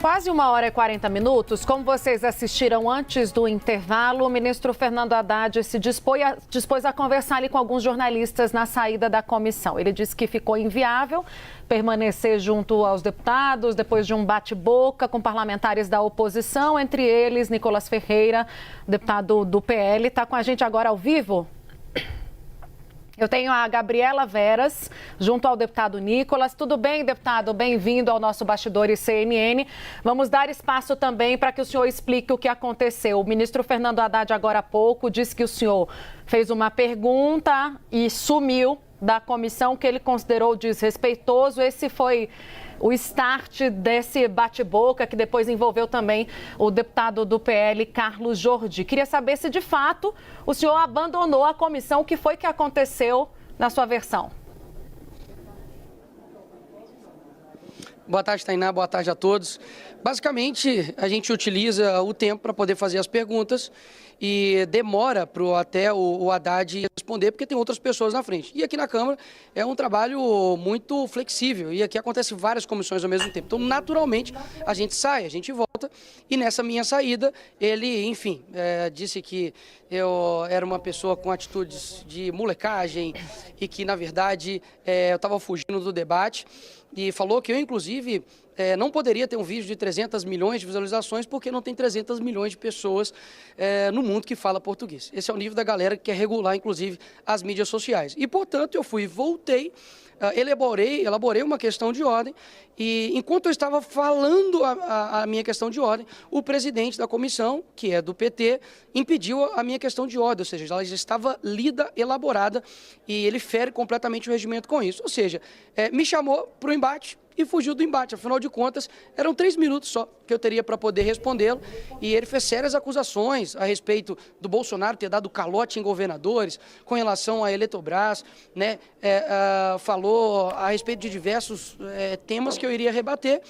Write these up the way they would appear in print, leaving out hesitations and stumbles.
Quase 1h40. Como vocês assistiram antes do intervalo, o ministro Fernando Haddad se dispôs a conversar ali com alguns jornalistas na saída da comissão. Ele disse que ficou inviável permanecer junto aos deputados depois de um bate-boca com parlamentares da oposição, entre eles Nicolas Ferreira, deputado do PL. Está com a gente agora ao vivo? Eu tenho a Gabriela Veras, junto ao deputado Nicolas. Tudo bem, deputado? Bem-vindo ao nosso Bastidores CNN. Vamos dar espaço também para que o senhor explique o que aconteceu. O ministro Fernando Haddad, agora há pouco, disse que o senhor fez uma pergunta e sumiu da comissão que ele considerou desrespeitoso. Esse foi o start desse bate-boca, que depois envolveu também o deputado do PL, Carlos Jordi. Queria saber se, de fato, o senhor abandonou a comissão. O que foi que aconteceu na sua versão? Boa tarde, Tainá. Boa tarde a todos. Basicamente, a gente utiliza o tempo para poder fazer as perguntas e demora até o Haddad responder, porque tem outras pessoas na frente. E aqui na Câmara é um trabalho muito flexível e aqui acontece várias comissões ao mesmo tempo. Então, naturalmente, a gente sai, a gente volta e nessa minha saída, ele, enfim, disse que eu era uma pessoa com atitudes de molecagem e que, na verdade, eu estava fugindo do debate e falou que eu, inclusive, não poderia ter um vídeo de 300 milhões de visualizações porque não tem 300 milhões de pessoas no mundo que fala português. Esse é o nível da galera que quer regular, inclusive, as mídias sociais. E, portanto, eu voltei, elaborei uma questão de ordem e, enquanto eu estava falando a minha questão de ordem, o presidente da comissão, que é do PT, impediu a minha questão de ordem, ou seja, ela já estava lida, elaborada e ele fere completamente o regimento com isso. Ou seja, me chamou para o embate e fugiu do embate. Afinal de contas, eram 3 minutos só que eu teria para poder respondê-lo. E ele fez sérias acusações a respeito do Bolsonaro ter dado calote em governadores, com relação à Eletrobras, né? Falou a respeito de diversos temas que eu iria rebater.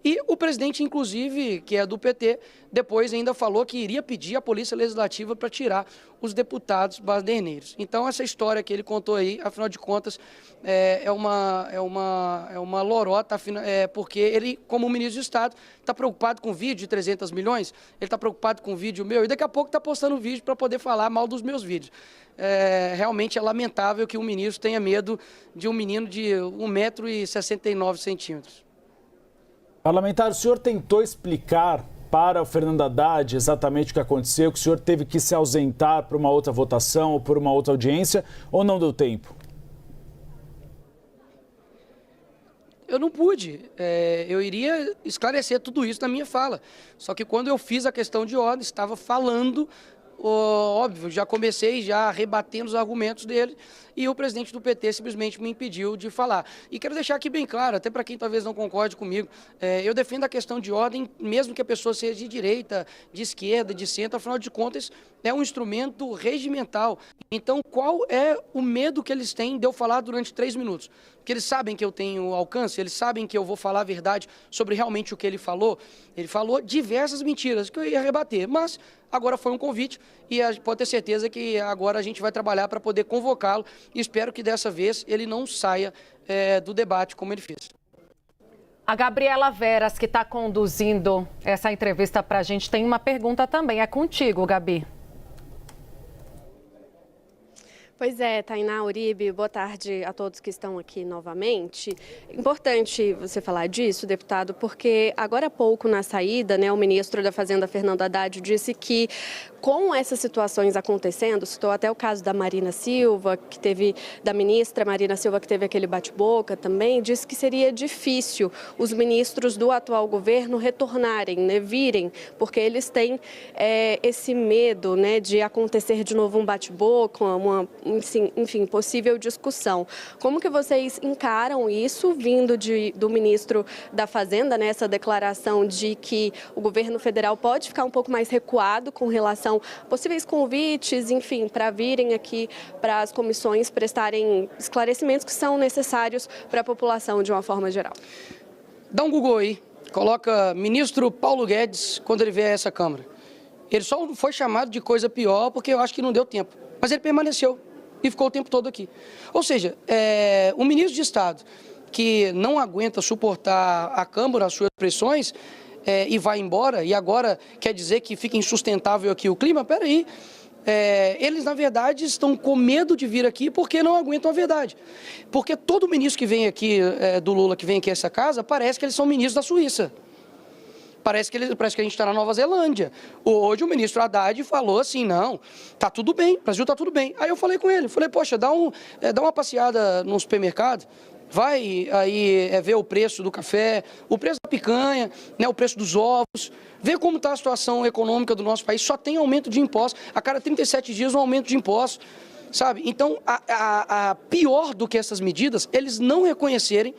E o presidente, inclusive, que é do PT, depois ainda falou que iria pedir à Polícia Legislativa para tirar os deputados baderneiros. Então, essa história que ele contou aí, afinal de contas, é uma lorota, porque ele, como ministro de Estado, está preocupado com vídeo de 300 milhões, ele está preocupado com vídeo meu, e daqui a pouco está postando vídeo para poder falar mal dos meus vídeos. Realmente é lamentável que um ministro tenha medo de um menino de 1,69 m. Parlamentar, o senhor tentou explicar para o Fernando Haddad exatamente o que aconteceu, que o senhor teve que se ausentar por uma outra votação ou por uma outra audiência, ou não deu tempo? Eu não pude. Eu iria esclarecer tudo isso na minha fala. Só que quando eu fiz a questão de ordem, estava falando, óbvio, já comecei já rebatendo os argumentos dele e o presidente do PT simplesmente me impediu de falar. E quero deixar aqui bem claro, até para quem talvez não concorde comigo, eu defendo a questão de ordem, mesmo que a pessoa seja de direita, de esquerda, de centro, afinal de contas, é um instrumento regimental. Então, qual é o medo que eles têm de eu falar durante 3 minutos? Porque eles sabem que eu tenho alcance, eles sabem que eu vou falar a verdade sobre realmente o que ele falou. Ele falou diversas mentiras que eu ia rebater, mas agora foi um convite e pode ter certeza que agora a gente vai trabalhar para poder convocá-lo e espero que dessa vez ele não saia do debate como ele fez. A Gabriela Veras, que está conduzindo essa entrevista para a gente, tem uma pergunta também. É contigo, Gabi. Pois é, Tainá, Uribe, boa tarde a todos que estão aqui novamente. Importante você falar disso, deputado, porque agora há pouco na saída, o ministro da Fazenda, Fernando Haddad, disse que com essas situações acontecendo, citou até o caso da Marina Silva, da ministra Marina Silva, que teve aquele bate-boca também, disse que seria difícil os ministros do atual governo retornarem, virem, porque eles têm esse medo, de acontecer de novo um bate-boca, enfim, possível discussão. Como que vocês encaram isso, vindo do ministro da Fazenda, essa declaração de que o governo federal pode ficar um pouco mais recuado com relação a possíveis convites, enfim, para virem aqui para as comissões prestarem esclarecimentos que são necessários para a população de uma forma geral? Dá um Google aí, coloca ministro Paulo Guedes quando ele vier a essa Câmara. Ele só foi chamado de coisa pior porque eu acho que não deu tempo, mas ele permaneceu e ficou o tempo todo aqui. Ou seja, um ministro de Estado que não aguenta suportar a Câmara, as suas pressões, e vai embora, e agora quer dizer que fica insustentável aqui o clima? Peraí. Eles, na verdade, estão com medo de vir aqui porque não aguentam a verdade. Porque todo ministro que vem aqui, do Lula, que vem aqui a essa casa, parece que eles são ministros da Suíça. Parece que a gente está na Nova Zelândia. Hoje o ministro Haddad falou assim, não, tá tudo bem, o Brasil tá tudo bem. Aí eu falei com ele, poxa, dá uma passeada no supermercado, vai aí ver o preço do café, o preço da picanha, né, o preço dos ovos, vê como está a situação econômica do nosso país, só tem aumento de impostos, a cada 37 dias um aumento de impostos, sabe? Então, pior do que essas medidas, eles não reconhecerem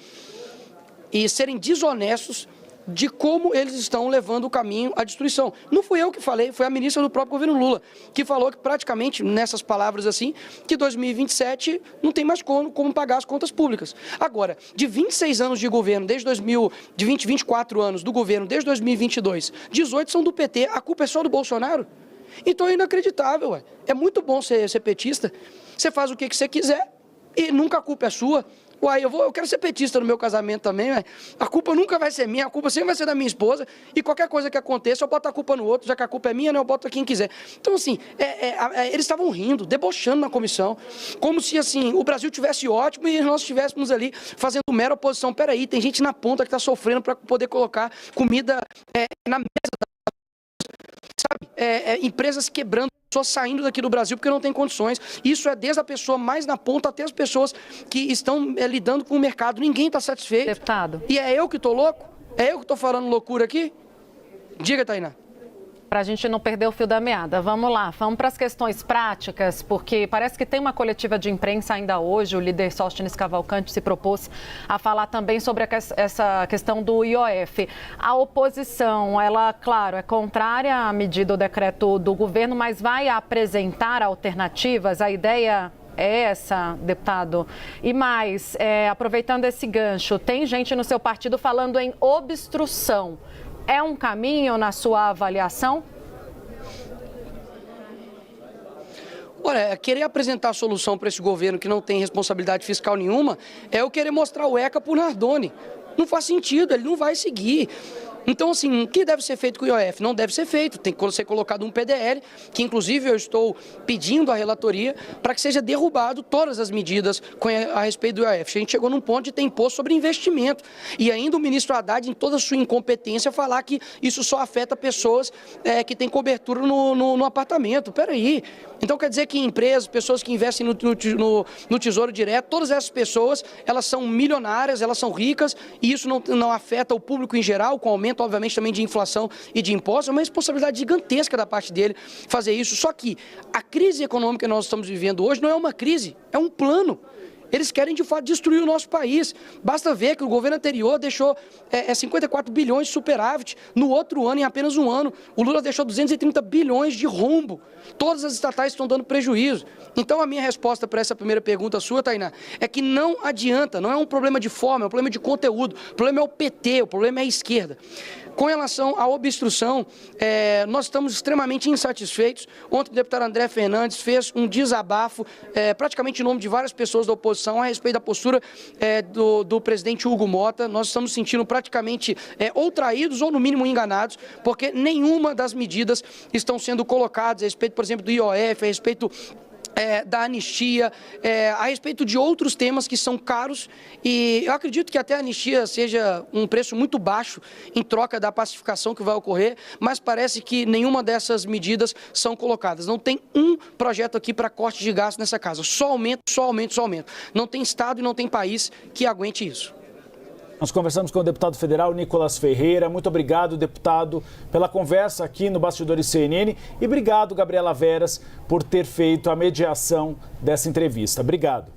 e serem desonestos de como eles estão levando o caminho à destruição. Não fui eu que falei, foi a ministra do próprio governo Lula, que falou que praticamente, nessas palavras assim, que 2027 não tem mais como pagar as contas públicas. Agora, de 26 anos de governo, de 24 anos do governo, desde 2022, 18 são do PT, a culpa é só do Bolsonaro? Então é inacreditável, ué. É muito bom ser petista, você faz o que você quiser e nunca a culpa é sua. Uai, eu quero ser petista no meu casamento também, ué. A culpa nunca vai ser minha, a culpa sempre vai ser da minha esposa, e qualquer coisa que aconteça, eu boto a culpa no outro, já que a culpa é minha, né, eu boto quem quiser. Então, assim, eles estavam rindo, debochando na comissão, como se, assim, o Brasil tivesse ótimo e nós estivéssemos ali fazendo mera oposição. Peraí, tem gente na ponta que está sofrendo para poder colocar comida na mesa sabe? Empresas quebrando, pessoas saindo daqui do Brasil porque não tem condições. Isso é desde a pessoa mais na ponta até as pessoas que estão lidando com o mercado. Ninguém está satisfeito. Deputado. E é eu que estou louco? É eu que estou falando loucura aqui? Diga, Tainá. Para a gente não perder o fio da meada, vamos lá, vamos para as questões práticas, porque parece que tem uma coletiva de imprensa ainda hoje, o líder Sóstenes Cavalcante se propôs a falar também sobre essa questão do IOF. A oposição, ela, claro, é contrária à medida do decreto do governo, mas vai apresentar alternativas, a ideia é essa, deputado. E mais, aproveitando esse gancho, tem gente no seu partido falando em obstrução. É um caminho na sua avaliação? Olha, querer apresentar a solução para esse governo que não tem responsabilidade fiscal nenhuma é eu querer mostrar o ECA para o Nardoni. Não faz sentido, ele não vai seguir. Então, assim, o que deve ser feito com o IOF? Não deve ser feito, tem que ser colocado um PDL, que inclusive eu estou pedindo à relatoria para que seja derrubado todas as medidas a respeito do IOF. A gente chegou num ponto de ter imposto sobre investimento e ainda o ministro Haddad, em toda a sua incompetência, falar que isso só afeta pessoas que têm cobertura no apartamento. Peraí. Então quer dizer que empresas, pessoas que investem no Tesouro Direto, todas essas pessoas, elas são milionárias, elas são ricas e isso não afeta o público em geral, com aumento, obviamente, também de inflação e de impostos. É uma responsabilidade gigantesca da parte dele fazer isso. Só que a crise econômica que nós estamos vivendo hoje não é uma crise, é um plano. Eles querem, de fato, destruir o nosso país. Basta ver que o governo anterior deixou 54 bilhões de superávit. No outro ano, em apenas um ano, o Lula deixou 230 bilhões de rombo. Todas as estatais estão dando prejuízo. Então, a minha resposta para essa primeira pergunta sua, Tainá, é que não adianta, não é um problema de forma, é um problema de conteúdo. O problema é o PT, o problema é a esquerda. Com relação à obstrução, nós estamos extremamente insatisfeitos. Ontem o deputado André Fernandes fez um desabafo, praticamente em nome de várias pessoas da oposição, a respeito da postura do presidente Hugo Mota. Nós estamos sentindo praticamente ou traídos ou, no mínimo, enganados, porque nenhuma das medidas estão sendo colocadas a respeito, por exemplo, do IOF, a respeito da anistia, a respeito de outros temas que são caros e eu acredito que até a anistia seja um preço muito baixo em troca da pacificação que vai ocorrer, mas parece que nenhuma dessas medidas são colocadas. Não tem um projeto aqui para corte de gastos nessa casa, só aumento, só aumento, só aumento. Não tem Estado e não tem país que aguente isso. Nós conversamos com o deputado federal Nicolas Ferreira. Muito obrigado, deputado, pela conversa aqui no Bastidores CNN. E obrigado, Gabriela Veras, por ter feito a mediação dessa entrevista. Obrigado.